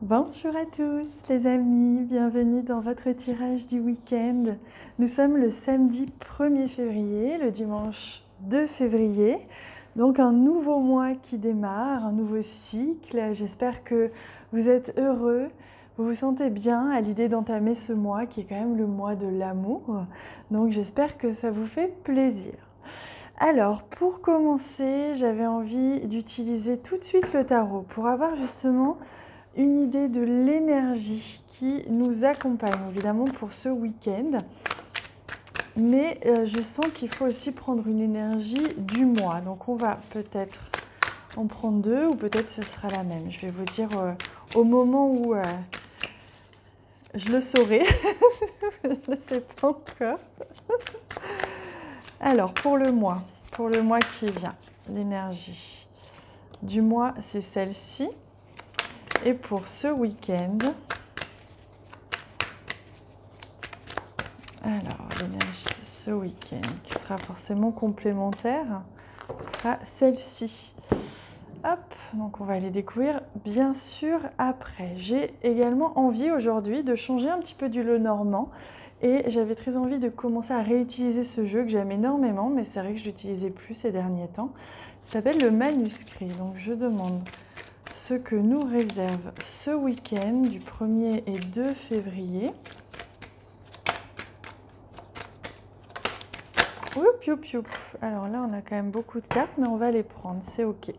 Bonjour à tous les amis, bienvenue dans votre tirage du week-end. Nous sommes le samedi 1er février, le dimanche 2 février. Donc un nouveau mois qui démarre, un nouveau cycle. J'espère que vous êtes heureux, vous vous sentez bien à l'idée d'entamer ce mois qui est quand même le mois de l'amour. Donc j'espère que ça vous fait plaisir. Alors pour commencer, j'avais envie d'utiliser tout de suite le tarot pour avoir justement une idée de l'énergie qui nous accompagne évidemment pour ce week-end. Mais je sens qu'il faut aussi prendre une énergie du mois. Donc on va peut-être en prendre deux ou peut-être ce sera la même. Je vais vous dire au moment où je le saurai. Je ne sais pas encore. Alors pour le mois qui vient, l'énergie du mois c'est celle-ci. Et pour ce week-end, alors l'énergie de ce week-end qui sera forcément complémentaire sera celle-ci. Hop, donc on va les découvrir bien sûr après. J'ai également envie aujourd'hui de changer un petit peu du Lenormand et j'avais très envie de commencer à réutiliser ce jeu que j'aime énormément, mais c'est vrai que je l'utilisais plus ces derniers temps. Ça s'appelle le manuscrit, donc je demande ce que nous réserve ce week-end du 1er et 2 février. Oup, youp, youp. Alors là, on a quand même beaucoup de cartes, mais on va les prendre, c'est OK.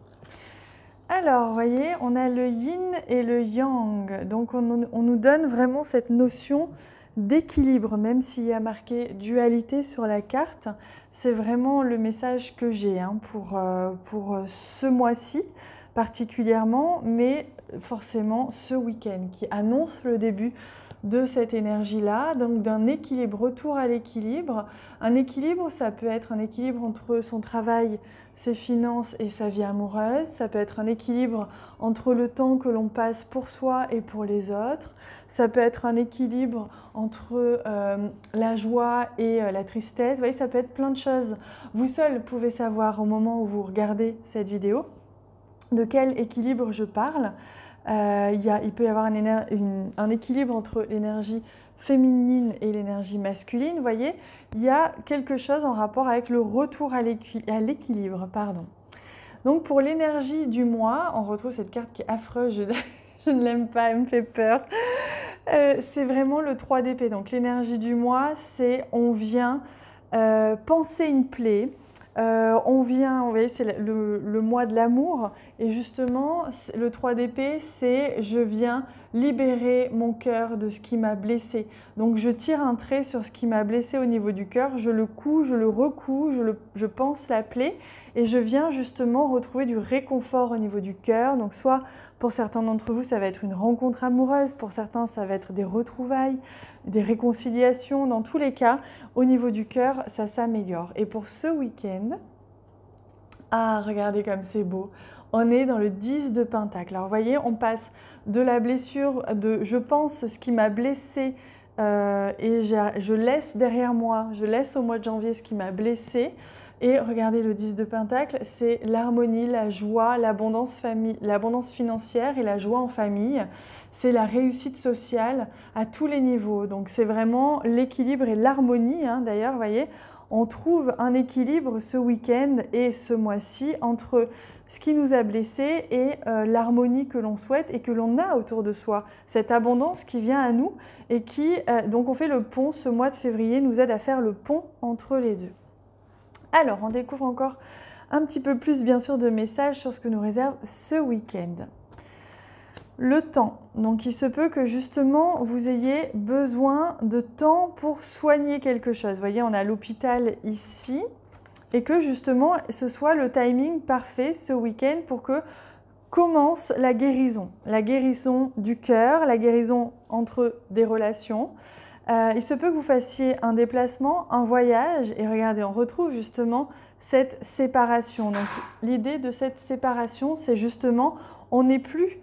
Alors, vous voyez, on a le yin et le yang. Donc, on nous donne vraiment cette notion d'équilibre, même s'il y a marqué dualité sur la carte. C'est vraiment le message que j'ai pour ce mois-ci particulièrement, mais forcément ce week-end qui annonce le début de cette énergie-là, donc d'un équilibre, retour à l'équilibre. Un équilibre, ça peut être un équilibre entre son travail, ses finances et sa vie amoureuse. Ça peut être un équilibre entre le temps que l'on passe pour soi et pour les autres. Ça peut être un équilibre entre la joie et la tristesse. Vous voyez, ça peut être plein de choses. Vous seul pouvez savoir au moment où vous regardez cette vidéo de quel équilibre je parle. Il peut y avoir un équilibre entre l'énergie féminine et l'énergie masculine. Vous voyez, il y a quelque chose en rapport avec le retour à l'équilibre. Donc pour l'énergie du mois, on retrouve cette carte qui est affreuse, je ne l'aime pas, elle me fait peur. C'est vraiment le 3 d'épée. Donc l'énergie du mois, c'est on vient panser une plaie. On vient, vous voyez, c'est le mois de l'amour et justement le 3 d'épée c'est je viens libérer mon cœur de ce qui m'a blessé. Donc je tire un trait sur ce qui m'a blessé au niveau du cœur, je le couds, je le recouds, je panse la plaie et je viens justement retrouver du réconfort au niveau du cœur. Donc soit pour certains d'entre vous ça va être une rencontre amoureuse, pour certains ça va être des retrouvailles, des réconciliations. Dans tous les cas, au niveau du cœur, ça s'améliore. Et pour ce week-end, ah, regardez comme c'est beau. On est dans le 10 de Pentacle. Alors, vous voyez, on passe de la blessure, de je pense ce qui m'a blessé et je laisse derrière moi, je laisse au mois de janvier ce qui m'a blessé. Et regardez, le 10 de Pentacle, c'est l'harmonie, la joie, l'abondance financière et la joie en famille. C'est la réussite sociale à tous les niveaux. Donc, c'est vraiment l'équilibre et l'harmonie. D'ailleurs, vous voyez, on trouve un équilibre ce week-end et ce mois-ci entre ce qui nous a blessés et l'harmonie que l'on souhaite et que l'on a autour de soi. Cette abondance qui vient à nous et qui, donc on fait le pont, ce mois de février nous aide à faire le pont entre les deux. Alors, on découvre encore un petit peu plus, bien sûr, de messages sur ce que nous réserve ce week-end. Le temps. Donc, il se peut que, justement, vous ayez besoin de temps pour soigner quelque chose. Vous voyez, on a l'hôpital ici. Et que, justement, ce soit le timing parfait ce week-end pour que commence la guérison. La guérison du cœur, la guérison entre des relations. Il se peut que vous fassiez un déplacement, un voyage, et regardez, on retrouve justement cette séparation. Donc l'idée de cette séparation, c'est justement, on n'est plus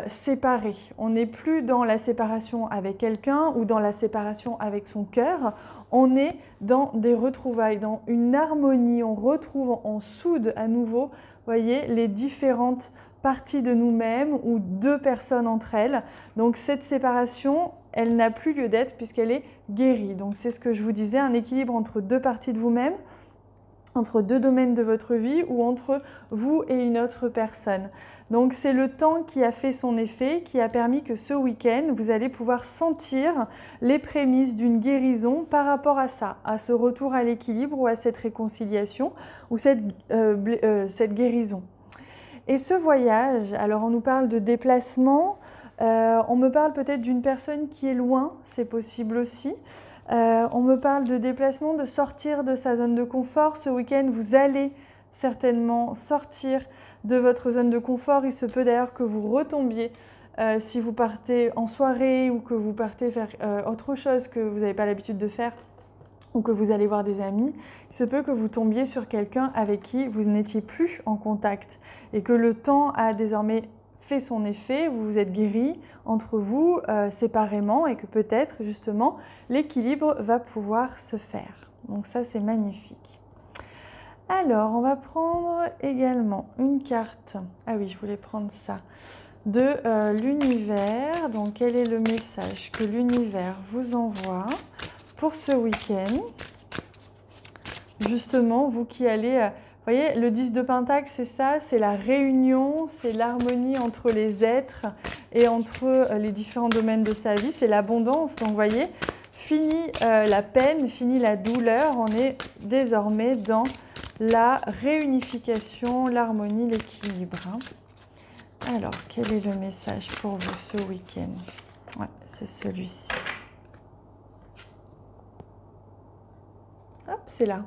séparés. On n'est plus dans la séparation avec quelqu'un ou dans la séparation avec son cœur. On est dans des retrouvailles, dans une harmonie. On retrouve, on soude à nouveau, voyez, les différentes parties de nous-mêmes ou 2 personnes entre elles. Donc cette séparation, elle n'a plus lieu d'être puisqu'elle est guérie. Donc c'est ce que je vous disais, un équilibre entre 2 parties de vous-même, entre 2 domaines de votre vie ou entre vous et une autre personne. Donc c'est le temps qui a fait son effet, qui a permis que ce week-end, vous allez pouvoir sentir les prémices d'une guérison par rapport à ça, à ce retour à l'équilibre ou à cette réconciliation ou cette guérison. Et ce voyage, alors on nous parle de déplacement, on me parle peut-être d'une personne qui est loin, c'est possible aussi. On me parle de déplacement, de sortir de sa zone de confort. Ce week-end, vous allez certainement sortir de votre zone de confort. Il se peut d'ailleurs que vous retombiez si vous partez en soirée ou que vous partez faire autre chose que vous n'avez pas l'habitude de faire ou que vous allez voir des amis. Il se peut que vous tombiez sur quelqu'un avec qui vous n'étiez plus en contact et que le temps a désormais fait son effet, vous vous êtes guéris entre vous séparément et que peut-être justement l'équilibre va pouvoir se faire. Donc ça c'est magnifique. Alors on va prendre également une carte, ah oui je voulais prendre ça, de l'univers. Donc quel est le message que l'univers vous envoie pour ce week-end? Justement vous qui allez... Vous voyez, le 10 de Pentacle, c'est ça, c'est la réunion, c'est l'harmonie entre les êtres et entre les différents domaines de sa vie, c'est l'abondance. Donc, vous voyez, fini la peine, fini la douleur, on est désormais dans la réunification, l'harmonie, l'équilibre. Alors, quel est le message pour vous ce week-end? Ouais, c'est celui-ci. Hop, c'est là.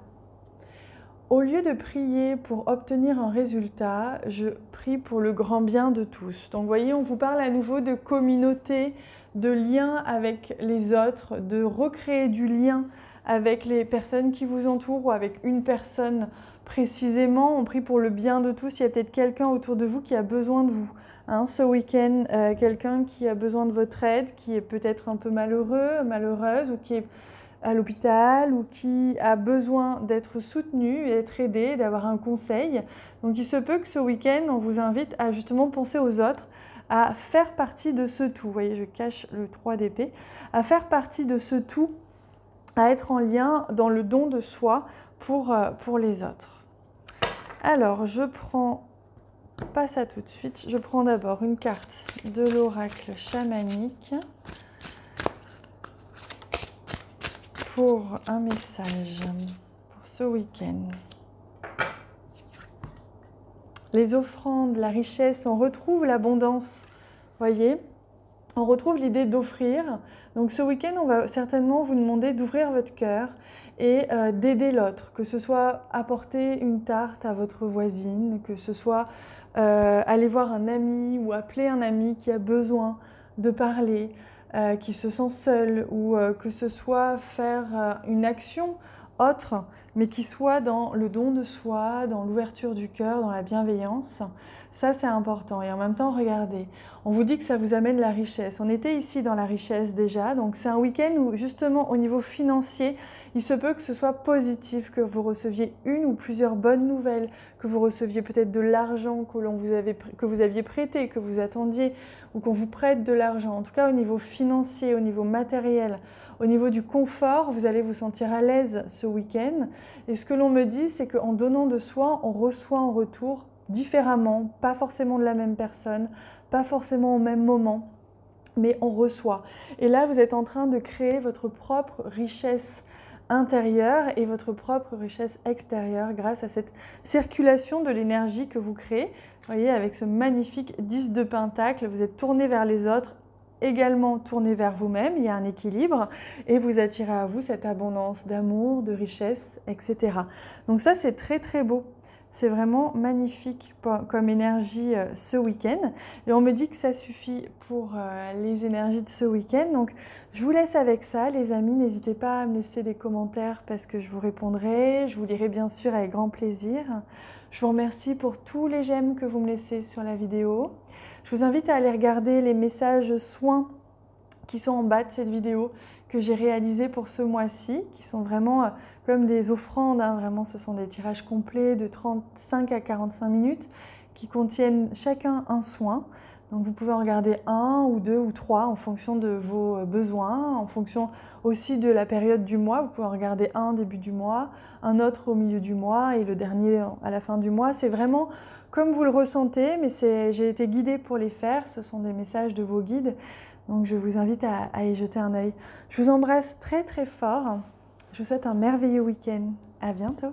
Au lieu de prier pour obtenir un résultat, je prie pour le grand bien de tous. Donc, vous voyez, on vous parle à nouveau de communauté, de lien avec les autres, de recréer du lien avec les personnes qui vous entourent ou avec une personne précisément. On prie pour le bien de tous. Il y a peut-être quelqu'un autour de vous qui a besoin de vous. Ce week-end, quelqu'un qui a besoin de votre aide, qui est peut-être un peu malheureux, malheureuse ou qui est à l'hôpital ou qui a besoin d'être soutenu, d'être aidé, d'avoir un conseil. Donc il se peut que ce week-end, on vous invite à justement penser aux autres, à faire partie de ce tout. Vous voyez, je cache le 3 d'épée. À faire partie de ce tout, à être en lien dans le don de soi pour les autres. Alors, je prends, pas ça tout de suite, je prends d'abord une carte de l'oracle chamanique. Pour un message pour ce week-end. Les offrandes, la richesse, on retrouve l'abondance, voyez, on retrouve l'idée d'offrir. Donc ce week-end, on va certainement vous demander d'ouvrir votre cœur et d'aider l'autre, que ce soit apporter une tarte à votre voisine, que ce soit aller voir un ami ou appeler un ami qui a besoin de parler, qui se sent seul, ou que ce soit faire une action autre, mais qui soit dans le don de soi, dans l'ouverture du cœur, dans la bienveillance. Ça, c'est important. Et en même temps, regardez, on vous dit que ça vous amène la richesse. On était ici dans la richesse déjà, donc c'est un week-end où justement au niveau financier, il se peut que ce soit positif, que vous receviez une ou plusieurs bonnes nouvelles, que vous receviez peut-être de l'argent que vous aviez prêté, que vous attendiez, ou qu'on vous prête de l'argent. En tout cas, au niveau financier, au niveau matériel, au niveau du confort, vous allez vous sentir à l'aise ce week-end. Et ce que l'on me dit, c'est qu'en donnant de soi, on reçoit en retour différemment, pas forcément de la même personne, pas forcément au même moment, mais on reçoit. Et là, vous êtes en train de créer votre propre richesse intérieure et votre propre richesse extérieure grâce à cette circulation de l'énergie que vous créez. Vous voyez, avec ce magnifique 10 de Pentacle, vous êtes tourné vers les autres, également tourné vers vous-même, il y a un équilibre et vous attirez à vous cette abondance d'amour, de richesse, etc. Donc ça, c'est très très beau. C'est vraiment magnifique comme énergie ce week-end. Et on me dit que ça suffit pour les énergies de ce week-end. Donc, je vous laisse avec ça, les amis. N'hésitez pas à me laisser des commentaires parce que je vous répondrai. Je vous lirai bien sûr avec grand plaisir. Je vous remercie pour tous les j'aime que vous me laissez sur la vidéo. Je vous invite à aller regarder les messages soins qui sont en bas de cette vidéo que j'ai réalisé pour ce mois-ci, qui sont vraiment comme des offrandes, hein, vraiment ce sont des tirages complets de 35 à 45 minutes qui contiennent chacun un soin. Donc vous pouvez en regarder un ou deux ou trois en fonction de vos besoins, en fonction aussi de la période du mois. Vous pouvez en regarder un début du mois, un autre au milieu du mois et le dernier à la fin du mois. C'est vraiment comme vous le ressentez, mais j'ai été guidée pour les faire. Ce sont des messages de vos guides. Donc je vous invite à y jeter un œil. Je vous embrasse très très fort. Je vous souhaite un merveilleux week-end. À bientôt.